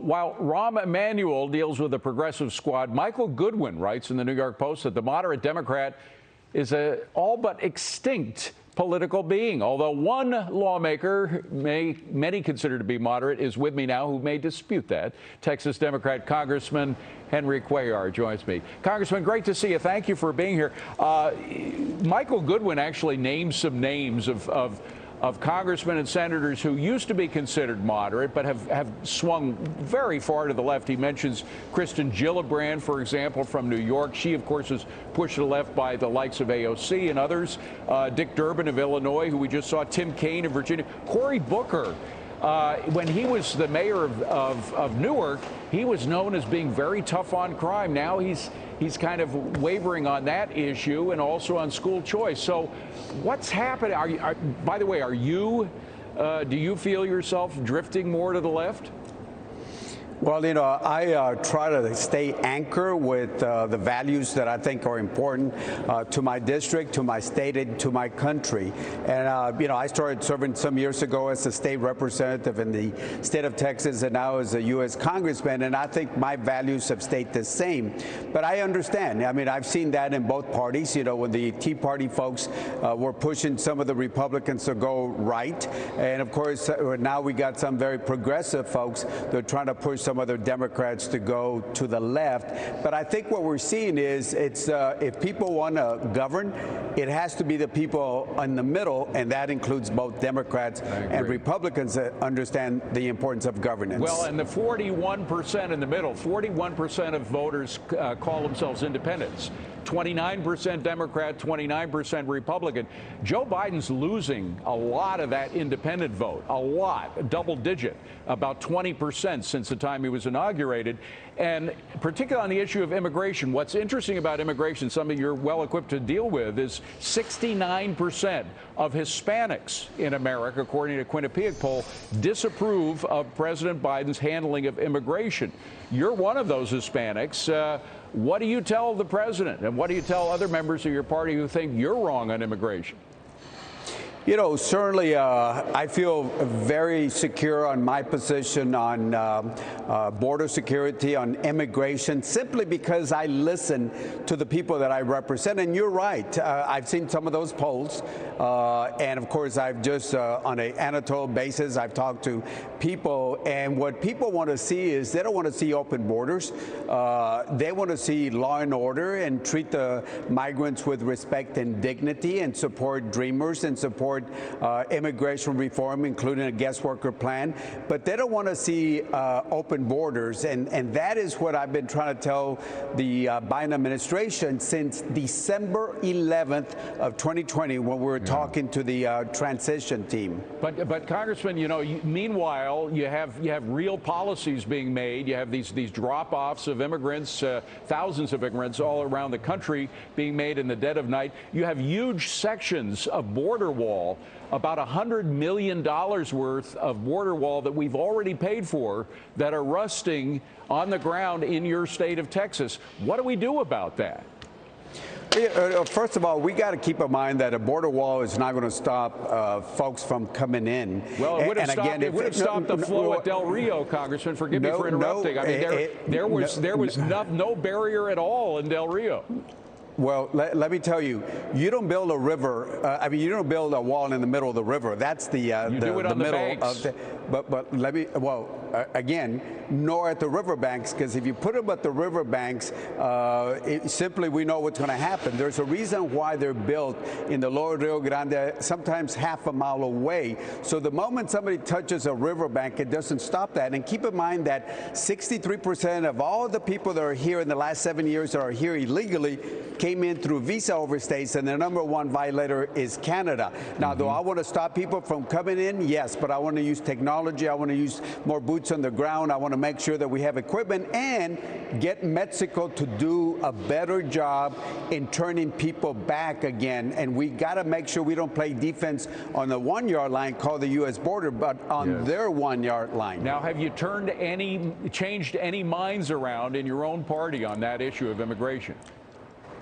while Rahm Emanuel deals with a progressive squad, Michael Goodwin writes in the New York Post that the moderate Democrat is a all but extinct political being. Although one lawmaker many consider to be moderate is with me now who may dispute that. Texas Democrat Congressman Henry Cuellar joins me. Congressman, great to see you. Thank you for being here. Michael Goodwin actually named some names of congressmen and senators who used to be considered moderate but have swung very far to the left. He mentions Kristen Gillibrand, for example, from New York. She, of course, is pushed to the left by the likes of AOC and others. Dick Durbin of Illinois, who we just saw, Tim Kaine of Virginia. Cory Booker, when he was the mayor of Newark, he was known as being very tough on crime. Now he's kind of wavering on that issue and also on school choice. So what's happening? By the way, do you feel yourself drifting more to the left? Well, you know, I try to stay anchored with the values that I think are important to my district, to my state, and to my country. And, you know, I started serving some years ago as a state representative in the state of Texas and now as a U.S. congressman, and I think my values have stayed the same. But I understand. I mean, I've seen that in both parties. You know, when the Tea Party folks were pushing some of the Republicans to go right. And, of course, now we got some very progressive folks that are trying to push some other Democrats to go to the left. But I think what we're seeing is if people want to govern, it has to be the people in the middle, and that includes both Democrats and Republicans that understand the importance of governance. Well, and the 41% in the middle, 41% of voters call themselves independents. 29% Democrat, 29% Republican. Joe Biden's losing a lot of that independent vote, a lot, double digit, about 20% since the time he was inaugurated. And particularly on the issue of immigration, what's interesting about immigration, something you're well equipped to deal with, is 69% of Hispanics in America, according to a Quinnipiac poll, disapprove of President Biden's handling of immigration. You're one of those Hispanics. What do you tell the president, and what do you tell other members of your party who think you're wrong on immigration? You know, certainly I feel very secure on my position on border security, on immigration, simply because I listen to the people that I represent. And you're right. I've seen some of those polls. And, of course, I've just, on an anecdotal basis, I've talked to people. And what people want to see is they don't want to see open borders. They want to see law and order and treat the migrants with respect and dignity and support dreamers and support immigration reform, including a guest worker plan. But they don't want to see open borders. And that is what I've been trying to tell the Biden administration since December 11th of 2020 when we were talking to the transition team. But Congressman, you know, meanwhile, you have real policies being made. You have these drop-offs of immigrants, thousands of immigrants all around the country being made in the dead of night. You have huge sections of border wall, about $100 million worth of border wall that we've already paid for that are rusting on the ground in your state of Texas. What do we do about that? First of all, we got to keep in mind that a border wall is not going to stop folks from coming in. Well, it would have stopped the flow at Del Rio, Congressman. Forgive me for interrupting. I mean, there was no barrier at all in Del Rio. Well, let me tell you, you don't build a river. I mean, you don't build a wall in the middle of the river. That's the middle of the. But let me. Well, again, nor at the riverbanks, because if you put them at the riverbanks, simply we know what's going to happen. There's a reason why they're built in the lower Rio Grande, sometimes half a mile away. So the moment somebody touches a riverbank, it doesn't stop that. And keep in mind that 63% of all the people that are here in the last 7 years that are here illegally came in through visa overstays, and the number one violator is Canada. Now, do I want to stop people from coming in? Yes, but I want to use technology. I want to use more boots on the ground. I want to make sure that we have equipment and get Mexico to do a better job in turning people back again. And we got to make sure we don't play defense on the 1 yard line called the U.S. border, but on their 1 yard line. Now, have you changed any minds around in your own party on that issue of immigration?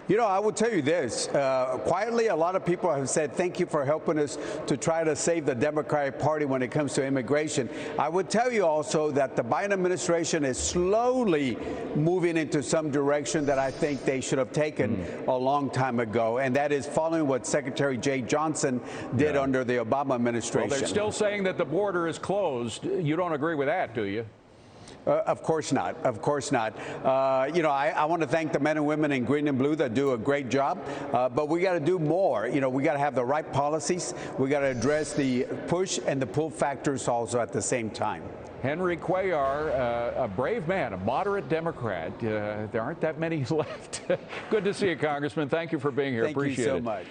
You know, I will tell you this. Quietly, a lot of people have said, thank you for helping us to try to save the Democratic Party when it comes to immigration. I would tell you also that the Biden administration is slowly moving into some direction that I think they should have taken a long time ago, and that is following what Secretary Jay Johnson did under the Obama administration. Well, they're still saying that the border is closed. You don't agree with that, do you? Of course not. Of course not. You know, I want to thank the men and women in green and blue that do a great job, but we got to do more. You know, we got to have the right policies. We got to address the push and the pull factors also at the same time. Henry Cuellar, a brave man, a moderate Democrat. There aren't that many left. Good to see you, Congressman. Thank you for being here. Appreciate it. Thank you so much.